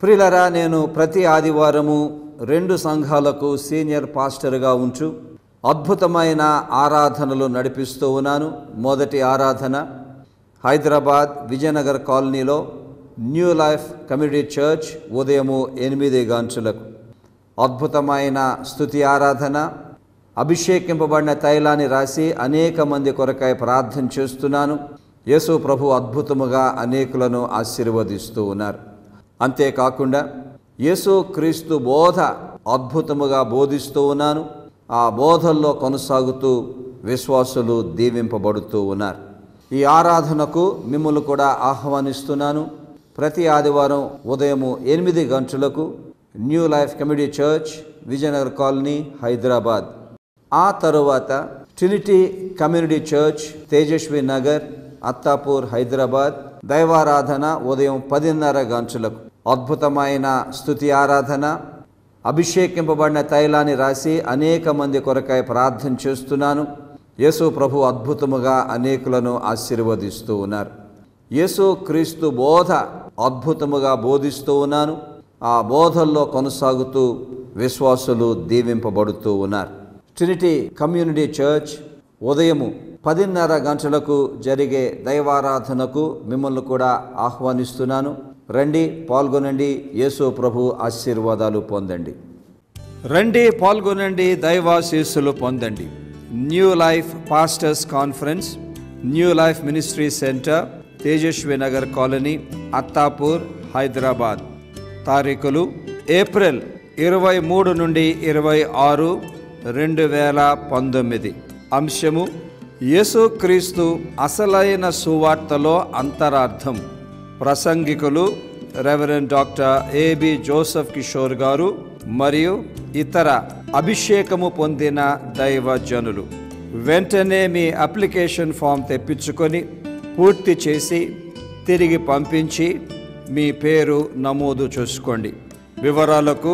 ప్రియులారా, నేను ప్రతి ఆదివారము 2 సంఘాలకు సీనియర్ పాస్టర్గా ఉంటూ అద్భుతమైన ఆరాధనలు నడిపిస్తూ ఉన్నాను. మొదటి ఆరాధన హైదరాబాద్ విజయనగర్ కాలనీలో న్యూ లైఫ్ కమ్యూనిటీ చర్చ్ ఉదయము 8 గంటలకు. అద్భుతమైన స్తుతి ఆరాధన, అభిషేకింపబడిన తైలాన్ని రాసి అనేక మంది కొరకై ప్రార్థన చేస్తున్నాను. యేసు ప్రభు అద్భుతముగా అనేకులను ఆశీర్వదిస్తూ ఉన్నారు. అంతేకాకుండా యేసు క్రీస్తు బోధ అద్భుతముగా బోధిస్తూ ఉన్నాను. ఆ బోధల్లో కొనసాగుతూ విశ్వాసులు దీవింపబడుతూ ఉన్నారు. ఈ ఆరాధనకు మిమ్మల్ని కూడా ఆహ్వానిస్తున్నాను. ప్రతి ఆదివారం ఉదయము 8 గంటలకు new life community church Vijayanagar colony Hyderabad. ఆ తరువాత trinity community church Tejaswi Nagar Attapur Hyderabad దైవారాధన ఉదయం 10:30 గంటలకు. అద్భుతమైన స్తుతి ఆరాధన, అభిషేకింపబడిన తైలాన్ని రాసి అనేక మంది కొరకై ప్రార్థన చేస్తున్నాను. యేసు ప్రభు అద్భుతముగా అనేకులను ఆశీర్వదిస్తూ ఉన్నారు. యేసు క్రీస్తు బోధ అద్భుతముగా బోధిస్తూ ఉన్నాను. ఆ బోధల్లో కొనసాగుతూ విశ్వాసులు దీవింపబడుతూ ఉన్నారు. ట్రినిటీ కమ్యూనిటీ చర్చ్ ఉదయము 10:30 గంటలకు జరిగే దైవారాధనకు మిమ్మల్ని కూడా ఆహ్వానిస్తున్నాను. రండి, పాల్గొనండి, యేసు ప్రభు ఆశీర్వాదాలు పొందండి. రండి, పాల్గొనండి, దైవాశీస్సులు పొందండి. New life pastors conference, new life ministry centre, Tejaswi Nagar colony, Attapur Hyderabad. తారీఖులు ఏప్రిల్ 23 నుండి 26, 2019. అంశము యేసుక్రీస్తు అసలైన సువార్తలో అంతరార్థం. ప్రసంగికులు reverend doctor AB Joseph Kishore గారు మరియు ఇతర అభిషేకము పొందిన దైవజనులు. వెంటనే మీ అప్లికేషన్ ఫామ్ తెప్పించుకొని పూర్తి చేసి తిరిగి పంపించి మీ పేరు నమోదు చేసుకోండి. వివరాలకు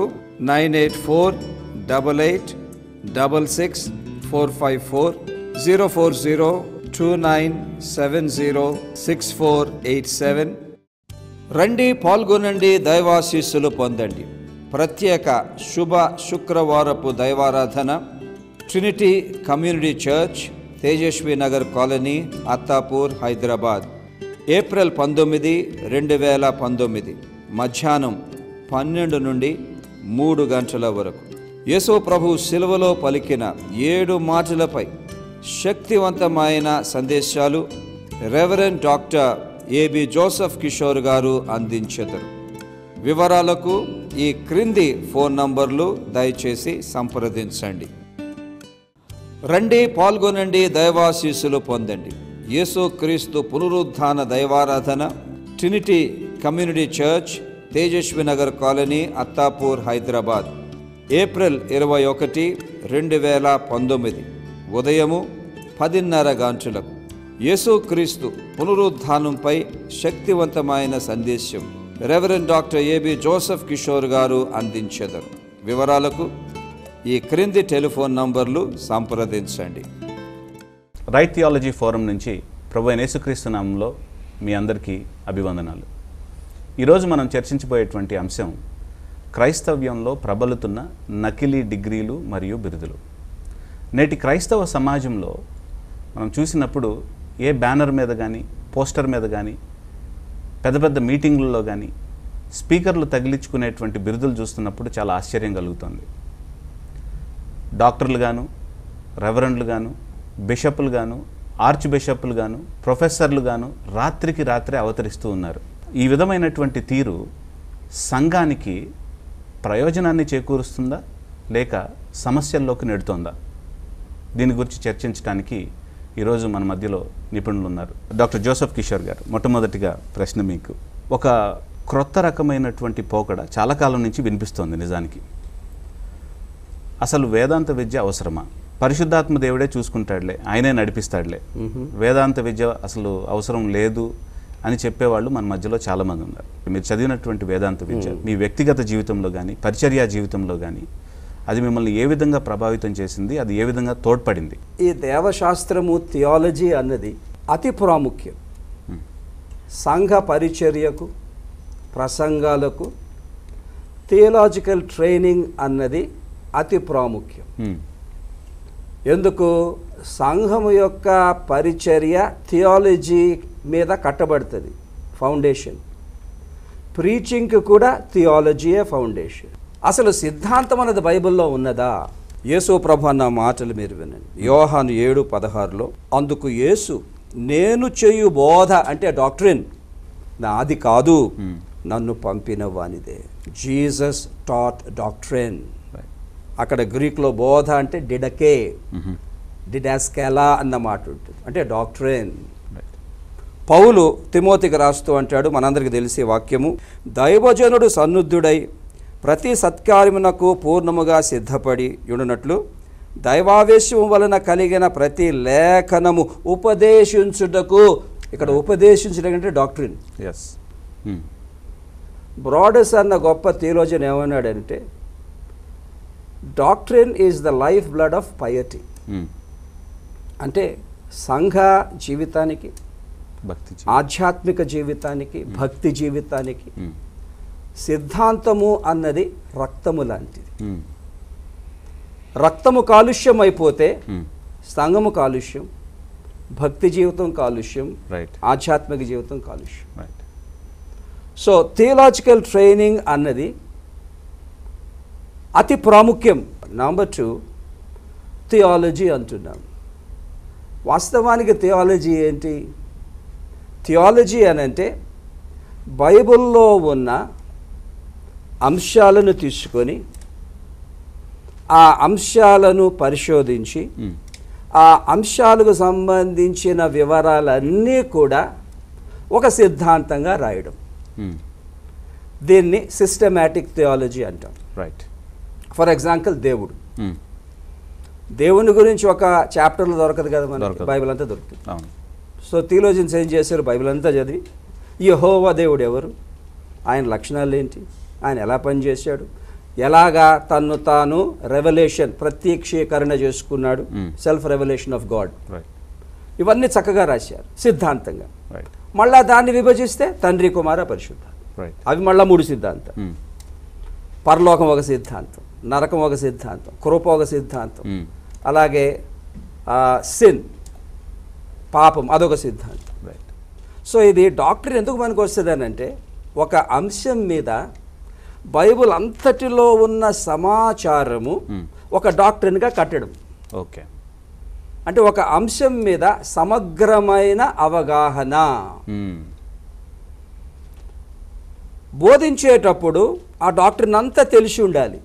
9848866454 04029706487. రండి, పాల్గొనండి, దైవాశీస్సులు పొందండి. ప్రత్యేక శుభ శుక్రవారపు దైవారాధన trinity community church Tejaswi Nagar colony Attapur Hyderabad. April 19, 2019 మధ్యాహ్నం 12 నుండి 3 గంటల వరకు. యేసు ప్రభు శిలువలో పలికిన 7 మాటలపై శక్తివంతమైన సందేశాలు reverend doctor AB Joseph Kishore గారు అందించెదరు. వివరాలకు ఈ క్రింది ఫోన్ నంబర్లు దయచేసి సంప్రదించండి. రండి, పాల్గొనండి, దైవాశీస్సులు పొందండి. యేసు క్రీస్తు పునరుద్ధాన దైవారాధన trinity community church Tejaswi Nagar colony Attapur Hyderabad. April 21, 2019 ఉదయము 10:30 గంటలకు. యేసుక్రీస్తు పునరుద్ధానంపై శక్తివంతమైన సందేశం reverend doctor AB Joseph Kishore గారు అందించెదరు. వివరాలకు ఈ క్రింది టెలిఫోన్ నంబర్లు సంప్రదించండి. రైట్ థియాలజీ ఫోరం నుంచి ప్రభు అయిన యేసుక్రీస్తు నామంలో మీ అందరికీ అభివందనాలు. ఈరోజు మనం చర్చించబోయేటువంటి అంశం క్రైస్తవ్యంలో ప్రబలుతున్న నకిలీ డిగ్రీలు మరియు బిరుదులు. నేటి క్రైస్తవ సమాజంలో మనం చూసినప్పుడు ఏ బ్యానర్ మీద కానీ, పోస్టర్ మీద కానీ, పెద్ద పెద్ద మీటింగులలో కానీ స్పీకర్లు తగిలించుకునేటువంటి బిరుదులు చూస్తున్నప్పుడు చాలా ఆశ్చర్యం కలుగుతుంది. డాక్టర్లు గాను, రెవరెండ్లు గాను, బిషప్లు గాను, ఆర్చ్ బిషప్లు గాను, ప్రొఫెసర్లు గాను రాత్రికి రాత్రే అవతరిస్తూ ఉన్నారు. ఈ విధమైనటువంటి తీరు సంఘానికి ప్రయోజనాన్ని చేకూరుస్తుందా లేక సమస్యల్లోకి నెడుతోందా? దీని గురించి చర్చించడానికి ఈరోజు మన మధ్యలో నిపుణులు ఉన్నారు. డాక్టర్ జోసెఫ్ కిషోర్ గారు, మొట్టమొదటిగా ప్రశ్న మీకు. ఒక క్రొత్త రకమైనటువంటి పోకడ చాలా కాలం నుంచి వినిపిస్తోంది. నిజానికి అసలు వేదాంత విద్య అవసరమా? పరిశుద్ధాత్మ దేవుడే చూసుకుంటాడులే, ఆయనే నడిపిస్తాడులే, వేదాంత విద్య అసలు అవసరం లేదు అని చెప్పేవాళ్ళు మన మధ్యలో చాలామంది ఉన్నారు. మీరు చదివినటువంటి వేదాంత విద్య మీ వ్యక్తిగత జీవితంలో కానీ, పరిచర్యా జీవితంలో కానీ అది మిమ్మల్ని ఏ విధంగా ప్రభావితం చేసింది? అది ఏ విధంగా తోడ్పడింది? ఈ దేవశాస్త్రము, థియాలజీ అన్నది అతి ప్రాముఖ్యం. సంఘ పరిచర్యకు, ప్రసంగాలకు, థియలాజికల్ ట్రైనింగ్ అన్నది అతి ప్రాముఖ్యం. ఎందుకు? సంఘము యొక్క పరిచర్య థియాలజీ మీద కట్టబడుతుంది, ఫౌండేషన్. ప్రీచింగ్కి కూడా థియాలజీయే ఫౌండేషన్. అసలు సిద్ధాంతం అన్నది బైబిల్లో ఉన్నదా? యేసు ప్రభు అన్న మాటలు మీరు వినండి. యోహాను 7:16లో, అందుకు యేసు, నేను చేయు బోధ అంటే డాక్ట్రిన్ నాది కాదు, నన్ను పంపిన వానిదే. Jesus taught doctrine. అక్కడ గ్రీక్లో బోధ అంటే డిడకే, డిడాస్కెలా అన్న మాట ఉంటుంది, అంటే డాక్ట్రిన్. పౌలు తిమోతికి రాస్తూ అంటాడు, మనందరికీ తెలిసే వాక్యము, దైవజనుడు సన్నుద్ధుడై ప్రతి సత్కార్యమునకు పూర్ణముగా సిద్ధపడి ఉండునట్లు దైవావేశము వలన కలిగిన ప్రతి లేఖనము ఉపదేశించుటకు. ఇక్కడ ఉపదేశించడం అంటే డాక్ట్రిన్. బ్రాడస్ అన్న గొప్ప థియోలాజియన్ ఏమన్నాడంటే, doctrine is the lifeblood of piety. అంటే సంఘ జీవితానికి, ఆధ్యాత్మిక జీవితానికి, భక్తి జీవితానికి సిద్ధాంతము అన్నది రక్తము లాంటిది. రక్తము కాలుష్యం అయిపోతే సంఘము కాలుష్యం, భక్తి జీవితం కాలుష్యం, ఆధ్యాత్మిక జీవితం కాలుష్యం. సో థియలాజికల్ ట్రైనింగ్ అన్నది అతి ప్రాముఖ్యం. నెంబర్ 2, థియాలజీ అంటున్నాం. వాస్తవానికి థియాలజీ ఏంటి? థియాలజీ అని అంటే బైబిల్లో ఉన్న అంశాలను తీసుకొని ఆ అంశాలను పరిశోధించి ఆ అంశాలకు సంబంధించిన వివరాలన్నీ కూడా ఒక సిద్ధాంతంగా రాయడం. దీన్ని సిస్టమాటిక్ థియాలజీ అంటాం. ఫర్ ఎగ్జాంపుల్, దేవుని గురించి ఒక చాప్టర్లో దొరకదు కదా మనకి, బైబిల్ అంతా దొరుకుతుంది. సో థియాలజియన్స్ ఏం చేశారు? బైబిల్ అంతా చదివి యెహోవా దేవుడు ఎవరు, ఆయన లక్షణాలు ఏంటి, ఆయన ఎలా పనిచేశాడు, ఎలాగా తన్ను తాను రెవల్యూషన్, ప్రత్యక్షీకరణ చేసుకున్నాడు, సెల్ఫ్ రెవల్యూషన్ ఆఫ్ గాడ్, ఇవన్నీ చక్కగా రాశారు సిద్ధాంతంగా. మళ్ళా దాన్ని విభజిస్తే తండ్రి, కుమార, పరిశుద్ధ, అవి మళ్ళీ 3 సిద్ధాంతం. పరలోకం ఒక సిద్ధాంతం, నరకం ఒక సిద్ధాంతం, కృప ఒక సిద్ధాంతం, అలాగే సిన్, పాపం, అదొక సిద్ధాంతం. సో ఇది డాక్ట్రిన్ ఎందుకు మనకు వస్తుంది అని అంటే, ఒక అంశం మీద బైబిల్ అంతటిలో ఉన్న సమాచారము ఒక డాక్ట్రిన్గా కట్టడం. ఓకే, అంటే ఒక అంశం మీద సమగ్రమైన అవగాహన. బోధించేటప్పుడు ఆ డాక్ట్రిన్ అంతా తెలిసి ఉండాలి.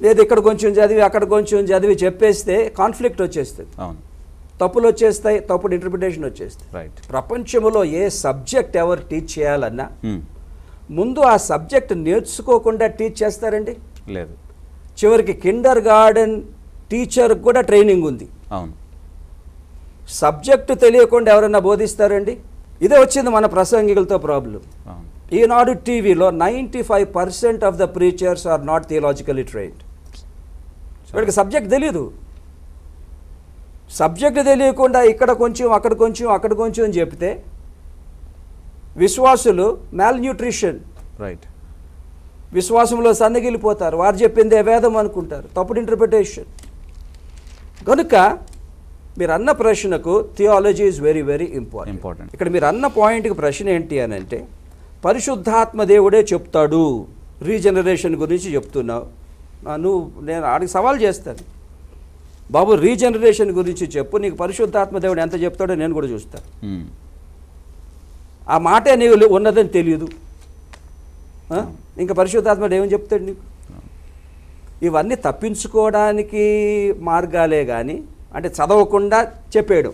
లేదు ఇక్కడ కొంచెం చదివి అక్కడ కొంచెం చదివి చెప్పేస్తే కాన్ఫ్లిక్ట్ వచ్చేస్తుంది, తప్పులు వచ్చేస్తాయి, తప్పుడు ఇంటర్ప్రిటేషన్ వచ్చేస్తాయి. ప్రపంచంలో ఏ సబ్జెక్ట్ ఎవరు టీచ్ చేయాలన్నా ముందు ఆ సబ్జెక్ట్ నేర్చుకోకుండా టీచ్ చేస్తారండి? లేదు. చివరికి కిండర్ గార్డెన్ టీచర్ కూడా ట్రైనింగ్ ఉంది. సబ్జెక్టు తెలియకుండా ఎవరైనా బోధిస్తారండి? ఇదే వచ్చింది మన ప్రసంగికులతో ప్రాబ్లం. ఈనాడు టీవీలో 95% of the preachers are not theologically trained. వీడికి సబ్జెక్ట్ తెలియదు. సబ్జెక్ట్ తెలియకుండా ఇక్కడ కొంచెం అక్కడ కొంచెం అక్కడ కొంచెం అని చెప్తే విశ్వాసులు మ్యాల్న్యూట్రిషన్, విశ్వాసంలో సన్నగిలిపోతారు. వారు చెప్పిందే వేదం అనుకుంటారు, తప్పుడు ఇంటర్ప్రిటేషన్. కనుక మీరు అన్న ప్రశ్నకు theology is very very important. ఇక్కడ మీరు అన్న పాయింట్కి ప్రశ్న ఏంటి అని అంటే, పరిశుద్ధాత్మ దేవుడే చెప్తాడు, రీజనరేషన్ గురించి చెప్తున్నావు, నేను ఆడికి సవాల్ చేస్తాను, బాబు రీజనరేషన్ గురించి చెప్పు, నీకు పరిశుద్ధాత్మ దేవుడు ఎంత చెప్తాడో నేను కూడా చూస్తాను. ఆ మాటే నీవు ఉన్నదని తెలియదు, ఇంకా పరిశుద్ధాత్మ ఏమని చెప్తాడు నీకు? ఇవన్నీ తప్పించుకోవడానికి మార్గాలే కానీ, అంటే చదవకుండా చెప్పేయడం,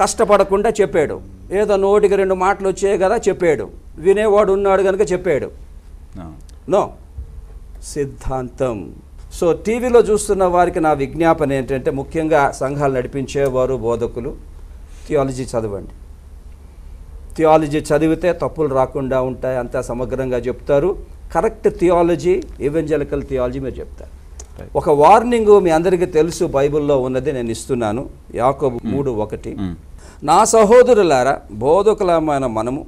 కష్టపడకుండా చెప్పేయడం, ఏదో నోటికి 2 మాటలు వచ్చాయి కదా చెప్పేయడం, వినేవాడు ఉన్నాడు కనుక చెప్పేయడం. నో, సిద్ధాంతం. సో టీవీలో చూస్తున్న వారికి నా విజ్ఞాపన ఏంటంటే, ముఖ్యంగా సంఘాలు నడిపించేవారు, బోధకులు, థియాలజీ చదవండి. థియాలజీ చదివితే తప్పులు రాకుండా ఉంటాయి, అంతా సమగ్రంగా చెప్తారు. కరెక్ట్ థియాలజీ, ఈవెంజలికల్ థియాలజీ మీరు చెప్తారు. ఒక వార్నింగ్ మీ అందరికీ తెలుసు, బైబిల్లో ఉన్నది నేను ఇస్తున్నాను. యాకోబు 3:1, నా సహోదరులారా, బోధకులమైన మనము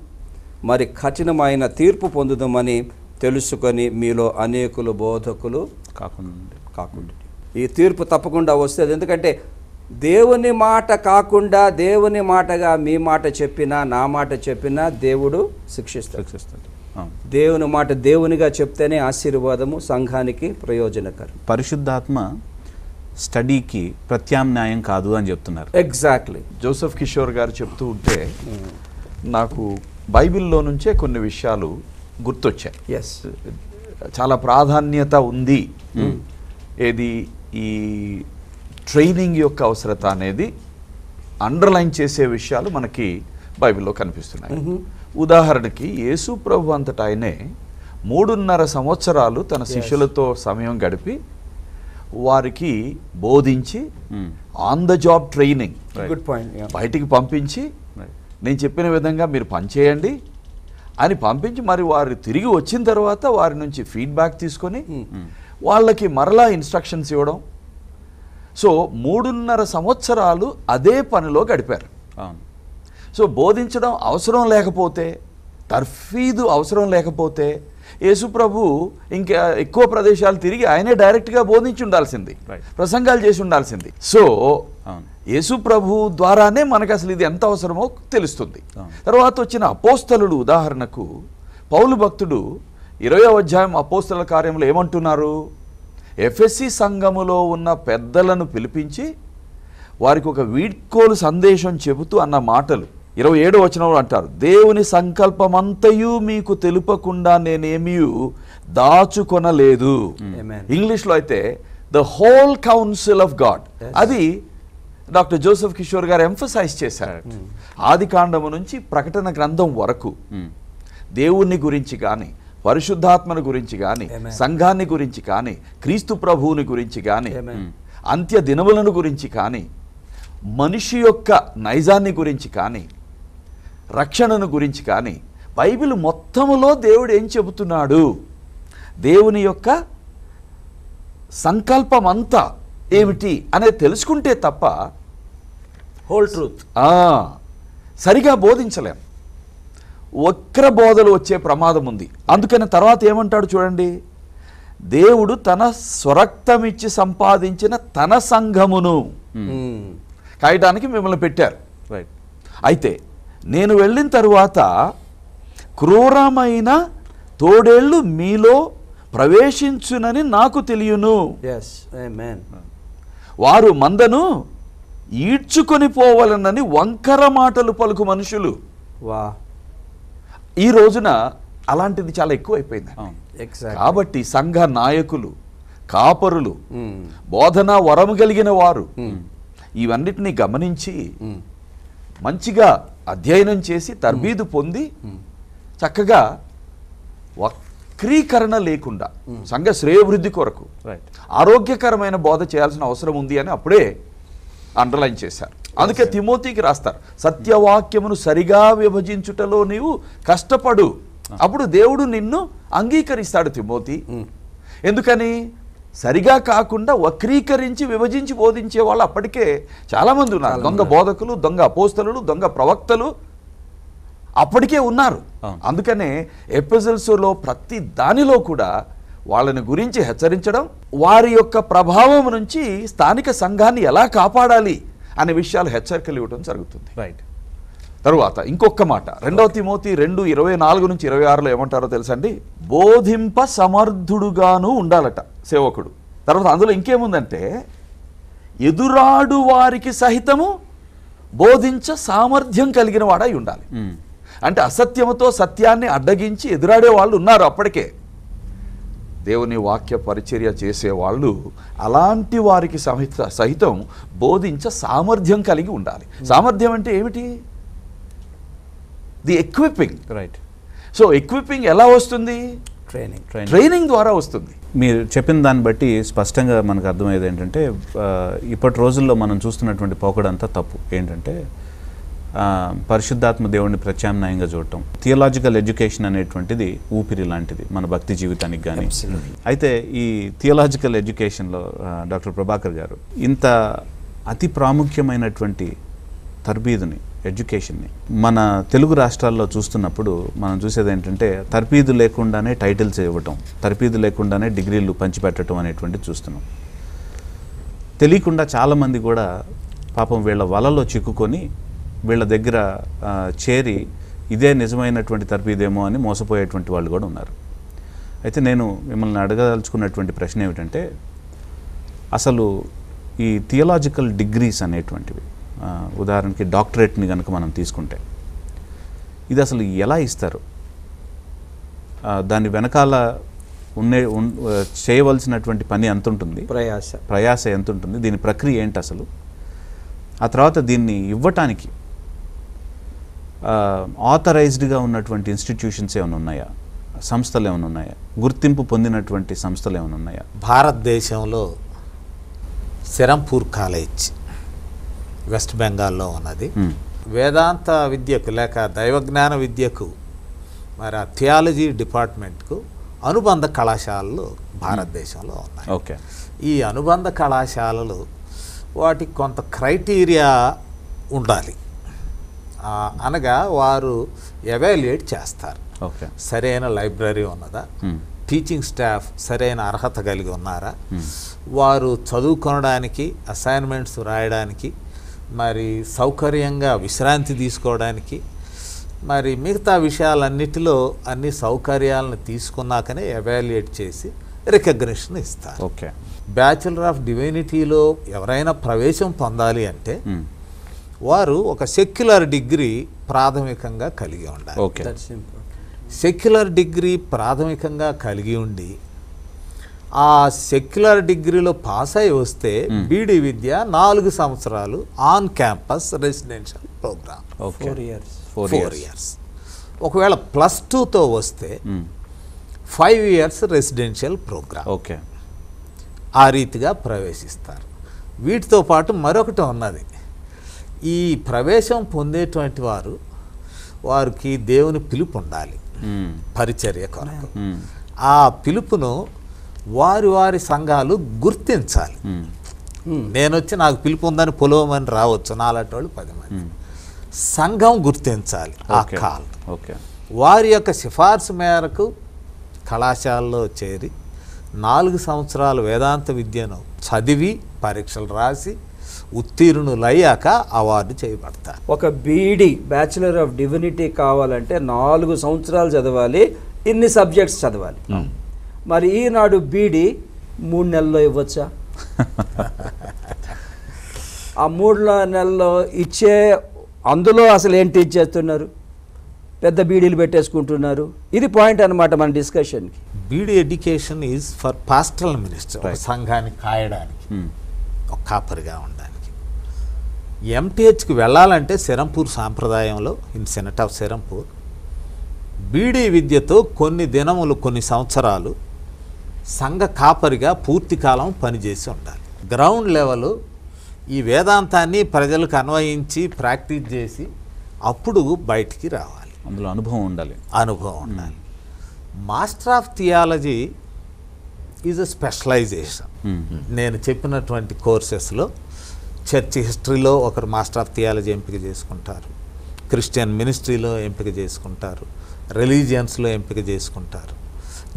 మరి కఠినమైన తీర్పు పొందుదామని తెలుసుకొని మీలో అనేకులు బోధకులు కాకుండా ఈ తీర్పు తప్పకుండా వస్తుంది. ఎందుకంటే దేవుని మాట కాకుండా దేవుని మాటగా మీ మాట చెప్పినా నా మాట చెప్పినా దేవుడు శిక్షిస్తాడు. దేవుని మాట దేవునిగా చెప్తేనే ఆశీర్వాదము, సంఘానికి ప్రయోజనకరం. పరిశుద్ధాత్మ స్టడీకి ప్రత్యామ్నాయం కాదు అని చెప్తున్నారు. ఎగ్జాక్ట్లీ. జోసెఫ్ కిషోర్ గారు చెప్తూ ఉంటే నాకు బైబిల్లో నుంచే కొన్ని విషయాలు గుర్తొచ్చాయి. ఎస్, చాలా ప్రాధాన్యత ఉంది. ఏది ఈ ట్రైనింగ్ యొక్క అవసరత అనేది అండర్లైన్ చేసే విషయాలు మనకి బైబిల్లో కనిపిస్తున్నాయి. ఉదాహరణకి యేసు ప్రభు అంతటా ఆయనే 3.5 సంవత్సరాలు తన శిష్యులతో సమయం గడిపి వారికి బోధించి on the job training, good point, బయటికి పంపించి నేను చెప్పిన విధంగా మీరు పనిచేయండి అని పంపించి మరి వారు తిరిగి వచ్చిన తర్వాత వారి నుంచి ఫీడ్బ్యాక్ తీసుకొని వాళ్ళకి మరలా ఇన్స్ట్రక్షన్స్ ఇవ్వడం. సో 3.5 సంవత్సరాలు అదే పనిలో గడిపారు. సో బోధించడం అవసరం లేకపోతే, తర్ఫీదు అవసరం లేకపోతే యేసుప్రభు ఇంకా ఎక్కువ ప్రదేశాలు తిరిగి ఆయనే డైరెక్ట్గా బోధించి ఉండాల్సింది, ప్రసంగాలు చేసి ఉండాల్సింది. సో యేసుప్రభు ద్వారానే మనకు అసలు ఇది ఎంత అవసరమో తెలుస్తుంది. తర్వాత వచ్చిన అపోస్తలుడు, ఉదాహరణకు పౌలు భక్తుడు 20వ అధ్యాయం అపోస్తల కార్యంలో ఏమంటున్నారు? ఎఫెసీ సంఘములో ఉన్న పెద్దలను పిలిపించి వారికి ఒక వీడ్కోలు సందేశం చెబుతూ అన్న మాటలు 27వ వచనంలో అంటారు, దేవుని సంకల్పమంతయు మీకు తెలుపకుండా నేనేమీ దాచుకొనలేదు. ఇంగ్లీష్లో అయితే the whole council of God. అది డాక్టర్ జోసెఫ్ కిషోర్ గారు ఎంఫసైజ్ చేశారు. ఆది కాండము నుంచి ప్రకటన గ్రంథం వరకు దేవుని గురించి కానీ, పరిశుద్ధాత్మని గురించి కానీ, సంఘాన్ని గురించి కానీ, క్రీస్తు ప్రభువుని గురించి కానీ, అంత్య దినములను గురించి కానీ, మనిషి యొక్క నైజాన్ని గురించి కానీ, రక్షణను గురించి కానీ, బైబిల్ మొత్తములో దేవుడు ఏం చెబుతున్నాడు, దేవుని యొక్క సంకల్పం అంతా ఏమిటి అనేది తెలుసుకుంటే తప్ప హోల్ ట్రూత్ సరిగా బోధించలేం. వక్ర బోధలు వచ్చే ప్రమాదం ఉంది. అందుకని తర్వాత ఏమంటాడు చూడండి, దేవుడు తన స్వరక్తమిచ్చి సంపాదించిన తన సంఘమును కాయటానికి మిమ్మల్ని పెట్టారు. అయితే నేను వెళ్ళిన తరువాత క్రూరమైన తోడేళ్ళు మీలో ప్రవేశించునని నాకు తెలియను. వారు మందను ఈడ్చుకొని పోవాలనని వంకర మాటలు పలుకు మనుషులు. ఈ రోజున అలాంటిది చాలా ఎక్కువైపోయింది. కాబట్టి సంఘ నాయకులు, కాపరులు, బోధనా వరము కలిగిన వారు ఇవన్నిటినీ గమనించి మంచిగా అధ్యయనం చేసి తర్బీదు పొంది చక్కగా వక్రీకరణ లేకుండా సంఘ శ్రేయోభివృద్ధి కొరకు ఆరోగ్యకరమైన బోధ చేయాల్సిన అవసరం ఉంది అని అప్పుడే అండర్లైన్ చేశారు. అందుకే తిమోతికి రాస్తారు, సత్యవాక్యమును సరిగా విభజించుటలో నీవు కష్టపడు, అప్పుడు దేవుడు నిన్ను అంగీకరిస్తాడు తిమోతి. ఎందుకని? సరిగా కాకుండా వక్రీకరించి విభజించి బోధించే వాళ్ళు అప్పటికే చాలామంది ఉన్నారు. దొంగ బోధకులు, దొంగ అపోస్తలులు, దొంగ ప్రవక్తలు అప్పటికే ఉన్నారు. అందుకనే ఎపిసోడ్స్లో ప్రతి దానిలో కూడా వాళ్ళని గురించి హెచ్చరించడం, వారి యొక్క ప్రభావం నుంచి స్థానిక సంఘాన్ని ఎలా కాపాడాలి అనే విషయాలు హెచ్చరికలు ఇవ్వడం జరుగుతుంది. తరువాత ఇంకొక మాట 2 తిమోతి 2:24 నుంచి 26లో ఏమంటారో తెలుసండి, బోధింప సమర్థుడుగాను ఉండాలట సేవకుడు. తర్వాత అందులో ఇంకేముందంటే, ఎదురాడు వారికి సహితము బోధించ సామర్థ్యం కలిగిన వాడై ఉండాలి. అంటే అసత్యముతో సత్యాన్ని అడ్డగించి ఎదురాడే వాళ్ళు ఉన్నారు అప్పటికే. దేవుని వాక్య పరిచర్య చేసేవాళ్ళు అలాంటి వారికి సహితం బోధించ సామర్థ్యం కలిగి ఉండాలి. సామర్థ్యం అంటే ఏమిటి? The equipping. సో ఎక్విపింగ్ ఎలా వస్తుంది? ట్రైనింగ్ ద్వారా వస్తుంది. మీరు చెప్పిన దాన్ని బట్టి స్పష్టంగా మనకు అర్థమయ్యేది ఏంటంటే, ఇప్పటి రోజుల్లో మనం చూస్తున్నటువంటి పోకడంతా తప్పు. ఏంటంటే పరిశుద్ధాత్మ దేవుడిని ప్రత్యామ్నాయంగా చూడటం. థియలాజికల్ ఎడ్యుకేషన్ అనేటువంటిది ఊపిరి లాంటిది మన భక్తి జీవితానికి కానీ. అయితే ఈ థియలాజికల్ ఎడ్యుకేషన్లో డాక్టర్ ప్రభాకర్ గారు ఇంత అతి ప్రాముఖ్యమైనటువంటి తర్బీదుని, ఎడ్యుకేషన్ని మన తెలుగు రాష్ట్రాల్లో చూస్తున్నప్పుడు మనం చూసేది ఏంటంటే తర్బీదు లేకుండానే టైటిల్స్ ఇవ్వటం, తర్బీదు లేకుండానే డిగ్రీలు పంచిపెట్టడం అనేటువంటిది చూస్తున్నాం. తెలియకుండా చాలామంది కూడా పాపం వీళ్ళ వలలో చిక్కుకొని వీళ్ళ దగ్గర చేరి ఇదే నిజమైనటువంటి తర్బీదేమో అని మోసపోయేటువంటి వాళ్ళు కూడా ఉన్నారు. అయితే నేను మిమ్మల్ని అడగదలుచుకున్నటువంటి ప్రశ్న ఏమిటంటే, అసలు ఈ థియలాజికల్ డిగ్రీస్ అనేటువంటివి, ఉదాహరణకి డాక్టరేట్ని కనుక మనం తీసుకుంటే, ఇది అసలు ఎలా ఇస్తారు? దాని వెనకాల చేయవలసినటువంటి పని ఎంత ఉంటుంది, ప్రయాస ఎంత ఉంటుంది, దీని ప్రక్రియ ఏంటి అసలు? ఆ తర్వాత దీన్ని ఇవ్వటానికి ఆథరైజ్డ్గా ఉన్నటువంటి ఇన్స్టిట్యూషన్స్ ఏమైనా ఉన్నాయా, సంస్థలు ఏమైనా ఉన్నాయా, గుర్తింపు పొందినటువంటి సంస్థలు ఏమైనా ఉన్నాయా? భారతదేశంలో సెరంపూర్ కాలేజ్ వెస్ట్ బెంగాల్లో ఉన్నది. వేదాంత విద్యకు లేక దైవజ్ఞాన విద్యకు మరి ఆ థియాలజీ డిపార్ట్మెంట్కు అనుబంధ కళాశాలలు భారతదేశంలో ఉన్నాయి. ఓకే. ఈ అనుబంధ కళాశాలలు వాటికి కొంత క్రైటీరియా ఉండాలి. అనగా వారు ఎవాల్యుయేట్ చేస్తారు. ఓకే. సరైన లైబ్రరీ ఉన్నదా, టీచింగ్ స్టాఫ్ సరైన అర్హత కలిగి ఉన్నారా, వారు చదువుకోవడానికి, అసైన్మెంట్స్ రాయడానికి, మరి సౌకర్యంగా విశ్రాంతి తీసుకోవడానికి, మరి మిగతా విషయాలన్నిటిలో అన్ని సౌకర్యాలను తీసుకున్నాకనే ఎవాల్యుయేట్ చేసి రికగ్నిషన్ ఇస్తారు. ఓకే. బ్యాచులర్ ఆఫ్ డివినిటీలో ఎవరైనా ప్రవేశం పొందాలి అంటే వారు ఒక సెక్యులర్ డిగ్రీ ప్రాథమికంగా కలిగి ఉండాలి. ఓకే. సెక్యులర్ డిగ్రీ ప్రాథమికంగా కలిగి ఉండి ఆ సెక్యులర్ డిగ్రీలో పాస్ అయి వస్తే బీడీ విద్య 4 సంవత్సరాలు on campus residential program, 4 years. ఒకవేళ +2తో వస్తే 5 ఇయర్స్ రెసిడెన్షియల్ ప్రోగ్రామ్. ఓకే. ఆ రీతిగా ప్రవేశిస్తారు. వీటితో పాటు మరొకటి ఉన్నది. ఈ ప్రవేశం పొందేటువంటి వారికి దేవుని పిలుపు ఉండాలి పరిచర్య కొరకు. ఆ పిలుపును వారి సంఘాలు గుర్తించాలి. నేనొచ్చి నాకు పిలుపు ఉందని పొలవమని రావచ్చు, నాలాంటి వాళ్ళు 10 మంది. సంఘం గుర్తించాలి ఆ కాల్. వారి యొక్క సిఫార్సు మేరకు కళాశాలలో చేరి 4 సంవత్సరాలు వేదాంత విద్యను చదివి పరీక్షలు రాసి ఉత్తీర్ణులయ్యాక అవార్డు చేయబడతారు. ఒక బీడీ బ్యాచులర్ ఆఫ్ డివినిటీ కావాలంటే 4 సంవత్సరాలు చదవాలి, ఇన్ని సబ్జెక్ట్స్ చదవాలి. మరి ఈనాడు బీడీ 3 నెలల్లో ఇవ్వచ్చా? ఆ 3 నెలల్లో ఇచ్చే అందులో అసలు ఏంటి ఇచ్చేస్తున్నారు? పెద్ద బీడీలు పెట్టేసుకుంటున్నారు. ఇది పాయింట్ అనమాట మన డిస్కషన్కి. BD education is for pastoral minister, సంఘాన్ని కాయడానికి, ఒక కాపరిగా ఉండడానికి. ఎంటీహెచ్కి వెళ్ళాలంటే సెరంపూర్ సాంప్రదాయంలో in senate of Serampore BD విద్యతో కొన్ని దినములు, కొన్ని సంవత్సరాలు సంఘ కాపరిగా పూర్తి కాలం పనిచేసి ఉండాలి. గ్రౌండ్ లెవెల్ ఈ వేదాంతాన్ని ప్రజలకు అన్వయించి ప్రాక్టీస్ చేసి అప్పుడు బయటికి రావాలి. అందులో అనుభవం ఉండాలి. Master of theology is a specialization. నేను చెప్పినటువంటి కోర్సెస్లో చర్చ్ హిస్టరీలో ఒకరు మాస్టర్ ఆఫ్ థియాలజీ ఎంపిక చేసుకుంటారు, క్రిస్టియన్ మినిస్ట్రీలో ఎంపిక చేసుకుంటారు, రిలీజియన్స్లో ఎంపిక చేసుకుంటారు,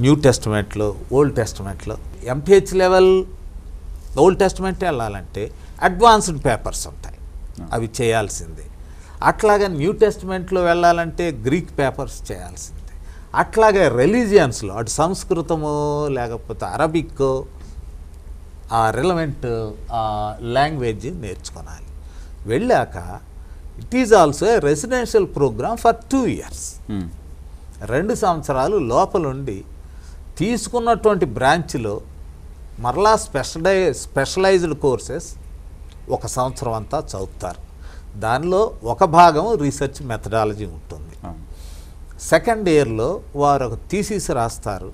న్యూ టెస్టమెంట్లో, ఓల్డ్ టెస్టమెంట్లో. ఎంటీహెచ్ లెవెల్ ఓల్డ్ టెస్టమెంట్ వెళ్ళాలంటే అడ్వాన్స్డ్ పేపర్స్ ఉంటాయి, అవి చేయాల్సిందే. అట్లాగే న్యూ టెస్టమెంట్లో వెళ్ళాలంటే గ్రీక్ పేపర్స్ చేయాల్సిందే. అట్లాగే రిలీజియన్స్లో అటు సంస్కృతమో లేకపోతే అరబిక్కో ఆ రిలవెంట్ లాంగ్వేజ్ నేర్చుకోవాలి. వెళ్ళాక it is also a residential program for 2 years. 2 సంవత్సరాలు లోపలుండి తీసుకున్నటువంటి బ్రాంచ్లో మరలా స్పెషలైజ్డ్ కోర్సెస్ 1 సంవత్సరం అంతా చదువుతారు. దానిలో ఒక భాగం రీసెర్చ్ మెథడాలజీ ఉంటుంది. సెకండ్ ఇయర్లో వారు ఒక థీసిస్ రాస్తారు.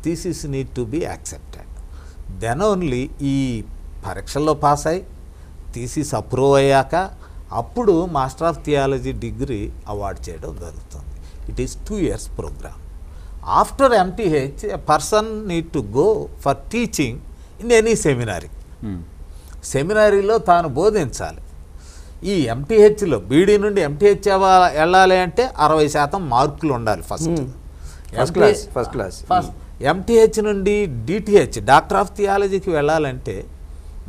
Thesis need to be accepted. Then only ఈ పరీక్షల్లో పాస్ అయ్యి థీసిస్ అప్రూవ్ అయ్యాక అప్పుడు master of theology degree award చేయడం జరుగుతుంది. It is 2 years programme. After MTh a person need to go for teaching in any seminary. సెమినారీలో తాను బోధించాలి. ఈ ఎంటీహెచ్లో బీడీ నుండి ఎంటీహెచ్ వెళ్ళాలి అంటే 60% మార్కులు ఉండాలి ఫస్ట్ ఎంటీహెచ్ నుండి డిటిహెచ్ డాక్టర్ ఆఫ్ థియాలజీకి వెళ్ళాలంటే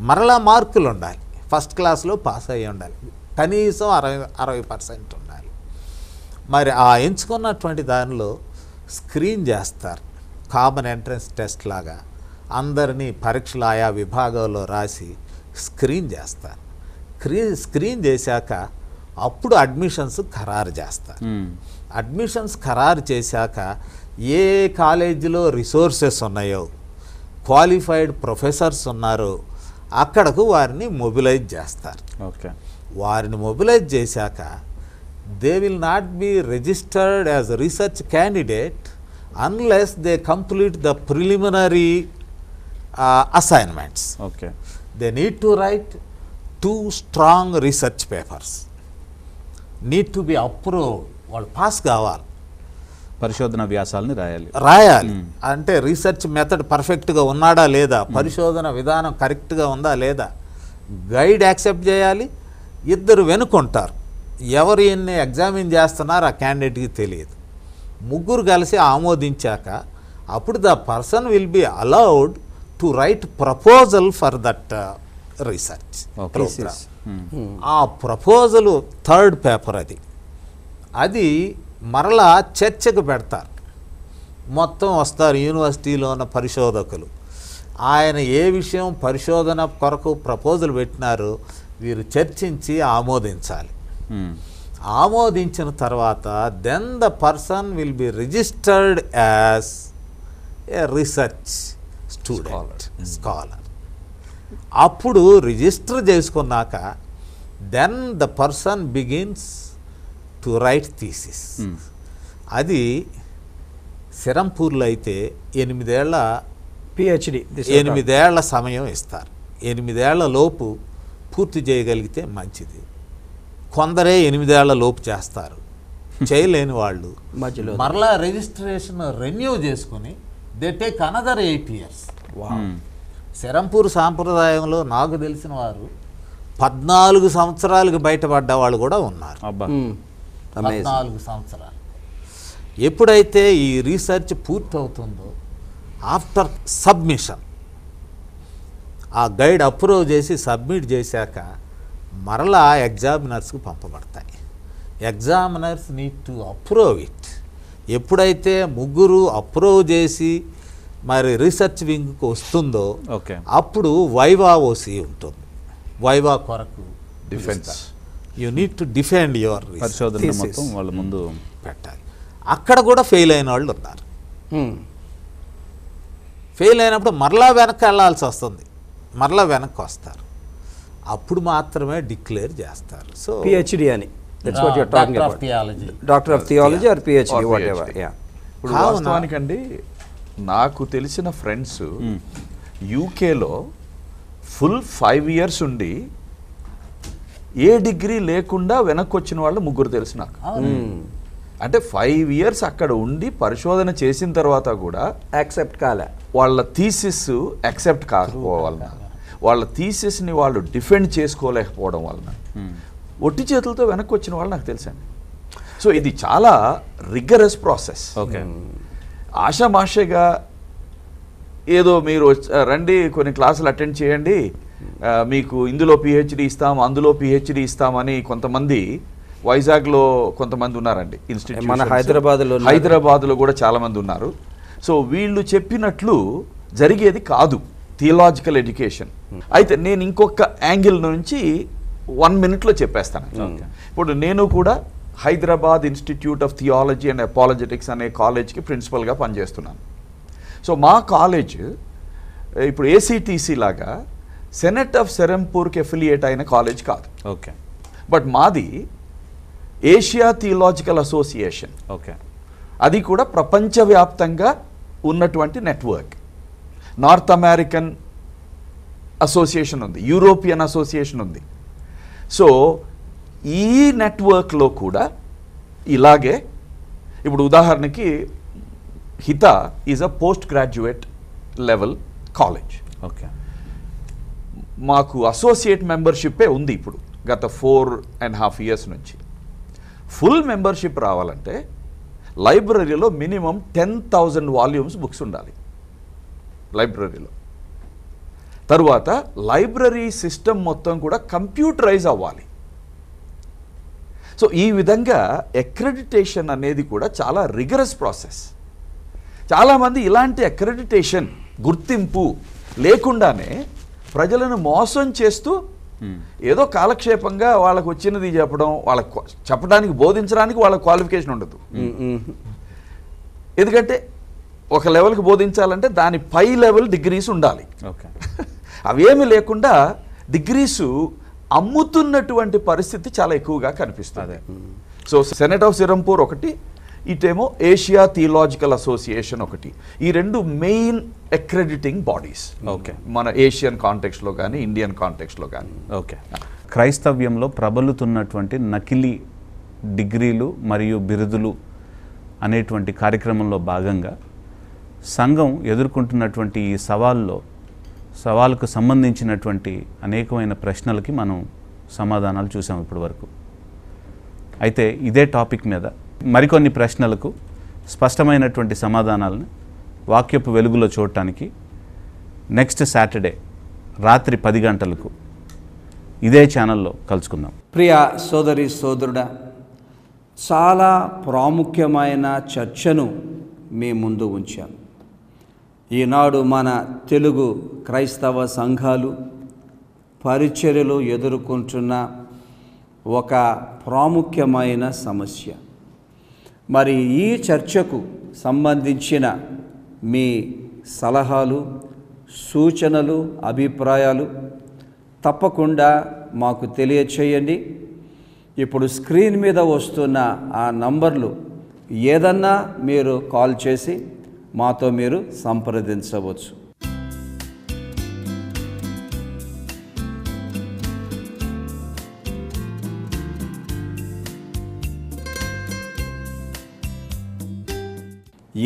మరలా మార్కులు ఉండాలి, ఫస్ట్ క్లాస్లో పాస్ అయ్యి ఉండాలి, కనీసం 60% ఉండాలి. మరి ఆ ఎంచుకున్నటువంటి దానిలో స్క్రీన్ చేస్తారు, కామన్ ఎంట్రన్స్ టెస్ట్ లాగా అందరినీ పరీక్షలు ఆయా విభాగాల్లో రాసి స్క్రీన్ చేస్తారు. స్క్రీన్ చేశాక అప్పుడు అడ్మిషన్స్ ఖరారు చేస్తారు. అడ్మిషన్స్ ఖరారు చేశాక ఏ కాలేజీలో రిసోర్సెస్ ఉన్నాయో, క్వాలిఫైడ్ ప్రొఫెసర్స్ ఉన్నారో అక్కడకు వారిని మొబిలైజ్ చేస్తారు. ఓకే, వారిని మొబిలైజ్ చేశాక they will not be registered as research candidate unless they complete the preliminary assignments. Okay, they need to right 2 strong research papers, need to B approved. వాళ్ళు pass కావాలి, పరిశోధన వ్యాసాలని రాయాలి. అంటే రీసెర్చ్ మెథడ్ పర్ఫెక్ట్గా ఉన్నాడా లేదా, పరిశోధన విధానం కరెక్ట్గా ఉందా లేదా, గైడ్ యాక్సెప్ట్ చేయాలి. ఇద్దరు వెనుకుంటారు, ఎవరు ఎన్ని ఎగ్జామిన్ చేస్తున్నారు ఆ క్యాండిడేట్కి తెలియదు. ముగ్గురు కలిసి ఆమోదించాక అప్పుడు the person will be allowed to write proposal for that research program. ఆ ప్రపోజల్ 3rd పేపర్ అది మరలా చర్చకు పెడతారు. మొత్తం వస్తారు యూనివర్సిటీలో ఉన్న పరిశోధకులు, ఆయన ఏ విషయం పరిశోధన కొరకు ప్రపోజల్ పెట్టినారో వీరు చర్చించి ఆమోదించాలి. ఆమోదించిన తర్వాత then the person will be registered as a research student, scholar. అప్పుడు రిజిస్టర్ చేసుకున్నాక then the person begins to write thesis. అది సిరంపూర్లో అయితే 8 ఏళ్ల పిహెచ్డి 8 ఏళ్ల సమయం ఇస్తారు. 8 ఏళ్ల లోపు పూర్తి చేయగలిగితే మంచిది. కొందరే 8 ఏళ్ల లోపు చేస్తారు, చేయలేని వాళ్ళు మధ్యలో మరలా రిజిస్ట్రేషన్ రెన్యూ చేసుకుని they take another 8 years. Serampore సాంప్రదాయంలో నాకు తెలిసిన వారు 14 సంవత్సరాలకు బయటపడ్డ వాళ్ళు కూడా ఉన్నారు. 14 సంవత్సరాలు. ఎప్పుడైతే ఈ రీసెర్చ్ పూర్తవుతుందో ఆఫ్టర్ సబ్మిషన్ ఆ గైడ్ అప్రూవ్ చేసి సబ్మిట్ చేశాక మరలా ఎగ్జామినర్స్కి పంపబడతాయి. Examiners need to approve it. ఎప్పుడైతే ముగ్గురు అప్రూవ్ చేసి మరి రీసెర్చ్ వింగ్కి వస్తుందో అప్పుడు వైవా ఓసి ఉంటుంది. వైవా కొరకు defence, you need to defend your పరిశోధన మొత్తం వాళ్ళ ముందు పెట్టాలి. అక్కడ కూడా ఫెయిల్ అయిన వాళ్ళు ఉన్నారు. ఫెయిల్ అయినప్పుడు మరలా వెనక్కి వెళ్ళాల్సి వస్తుంది, మరలా వెనక్కి వస్తారు, అప్పుడు మాత్రమే డిక్లేర్ చేస్తారు. సో పిహెచ్డి అని doctor of theology are PhD what ever. ఇప్పుడు వాస్తవానికండి నాకు తెలిసిన ఫ్రెండ్స్ యూకేలో ఫుల్ 5 years ఉండి ఏ డిగ్రీ లేకుండా వెనక్కి వచ్చిన వాళ్ళు 3 తెలుసు నాకు. అంటే 5 years అక్కడ ఉండి పరిశోధన చేసిన తర్వాత కూడా యాక్సెప్ట్ కాలే, వాళ్ళ థీసిస్ యాక్సెప్ట్ కాకపోవడం, వాళ్ళ థీసిస్ని వాళ్ళు డిఫెండ్ చేసుకోలేకపోవడం వలన ఒట్టి చేతులతో వెనక్కి వచ్చిన వాళ్ళు నాకు తెలుసండి. సో ఇది చాలా రిగరస్ ప్రాసెస్. ఓకే, ఆషామాషగా ఏదో మీరు రండి కొన్ని క్లాసులు అటెండ్ చేయండి, మీకు ఇందులో పిహెచ్డి ఇస్తాం అందులో పిహెచ్డి ఇస్తామని కొంతమంది వైజాగ్లో కొంతమంది ఉన్నారండి ఇన్స్టిట్యూట్, మన హైదరాబాద్లో కూడా చాలామంది ఉన్నారు. సో వీళ్ళు చెప్పినట్లు జరిగేది కాదు థియలాజికల్ ఎడ్యుకేషన్. అయితే నేను ఇంకొక యాంగిల్ నుంచి 1 minute చెప్పేస్తాను. ఇప్పుడు నేను కూడా Hyderabad institute of theology and apologetics అనే కాలేజ్కి ప్రిన్సిపల్గా పనిచేస్తున్నాను. సో మా కాలేజ్ ఇప్పుడు ఏసీటీసీ లాగా సెనెట్ ఆఫ్ సెరంపూర్కి ఎఫిలియేట్ అయిన కాలేజ్ కాదు. ఓకే, బట్ మాది ఏషియా థియలాజికల్ అసోసియేషన్. ఓకే, అది కూడా ప్రపంచవ్యాప్తంగా ఉన్నటువంటి నెట్వర్క్. నార్త్ అమెరికన్ అసోసియేషన్ ఉంది, యూరోపియన్ అసోసియేషన్ ఉంది. సో ఈ నెట్వర్క్లో కూడా ఇలాగే ఇప్పుడు ఉదాహరణకి హిత is a post graduate level college. Okay, మాకు అసోసియేట్ మెంబర్షిప్పే ఉంది ఇప్పుడు గత 4.5 years నుంచి. ఫుల్ మెంబర్షిప్ రావాలంటే లైబ్రరీలో మినిమం 10,000 వాల్యూమ్స్ బుక్స్ ఉండాలి లైబ్రరీలో. తరువాత లైబ్రరీ సిస్టమ్ మొత్తం కూడా కంప్యూటరైజ్ అవ్వాలి. సో ఈ విధంగా అక్రెడిటేషన్ అనేది కూడా చాలా రిగరస్ ప్రాసెస్. చాలామంది ఇలాంటి అక్రెడిటేషన్ గుర్తింపు లేకుండానే ప్రజలను మోసం చేస్తూ ఏదో కాలక్షేపంగా వాళ్ళకు వచ్చినది చెప్పడం, వాళ్ళకు చెప్పడానికి బోధించడానికి వాళ్ళ క్వాలిఫికేషన్ ఉండదు. ఎందుకంటే ఒక లెవెల్కి బోధించాలంటే దాని పై లెవెల్ డిగ్రీస్ ఉండాలి. అవేమి లేకుండా డిగ్రీసు అమ్ముతున్నటువంటి పరిస్థితి చాలా ఎక్కువగా కనిపిస్తుంది. సో సెనేట్ ఆఫ్ సిరంపూర్ ఒకటి, ఇటేమో ఏషియా థియలాజికల్ అసోసియేషన్ ఒకటి. ఈ రెండు మెయిన్ అక్రెడిటింగ్ బాడీస్. మన ఏషియన్ కాంటెక్స్ట్లో కానీ ఇండియన్ కాంటెక్స్ట్లో కానీ. క్రైస్తవ్యంలో ప్రబలుతున్నటువంటి నకిలీ డిగ్రీలు మరియు బిరుదులు అనేటువంటి కార్యక్రమంలో భాగంగా సంఘం ఎదుర్కొంటున్నటువంటి ఈ సవాలుకు సంబంధించినటువంటి అనేకమైన ప్రశ్నలకి మనం సమాధానాలు చూసాం ఇప్పటి వరకు. అయితే ఇదే టాపిక్ మీద మరికొన్ని ప్రశ్నలకు స్పష్టమైనటువంటి సమాధానాలను వాక్యపు వెలుగులో చూడటానికి నెక్స్ట్ సాటర్డే రాత్రి 10 గంటలకు ఇదే ఛానల్లో కలుసుకుందాం. ప్రియ సోదరి సోదరుడా, చాలా ప్రాముఖ్యమైన చర్చను మీ ముందు ఉంచాను. ఈనాడు మన తెలుగు క్రైస్తవ సంఘాలు పరిచర్యలు ఎదుర్కొంటున్న ఒక ప్రాముఖ్యమైన సమస్య. మరి ఈ చర్చకు సంబంధించిన మీ సలహాలు, సూచనలు, అభిప్రాయాలు తప్పకుండా మాకు తెలియచేయండి. ఇప్పుడు స్క్రీన్ మీద వస్తున్న ఆ నంబర్లు ఏదన్నా మీరు కాల్ చేసి మాతో మీరు సంప్రదించవచ్చు.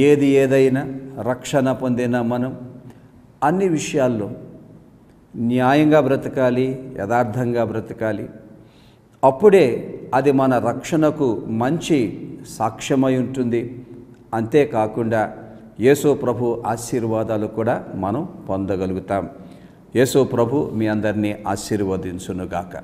ఏది ఏదైనా రక్షణ పొందిన మనం అన్ని విషయాల్లో న్యాయంగా బ్రతకాలి, యథార్థంగా బ్రతకాలి. అప్పుడే అది మన రక్షణకు మంచి సాక్ష్యమై ఉంటుంది. అంతేకాకుండా యేసు ప్రభు ఆశీర్వాదాలు కూడా మనం పొందగలుగుతాం. యేసు ప్రభు మీ అందరినీ ఆశీర్వదించునుగాక.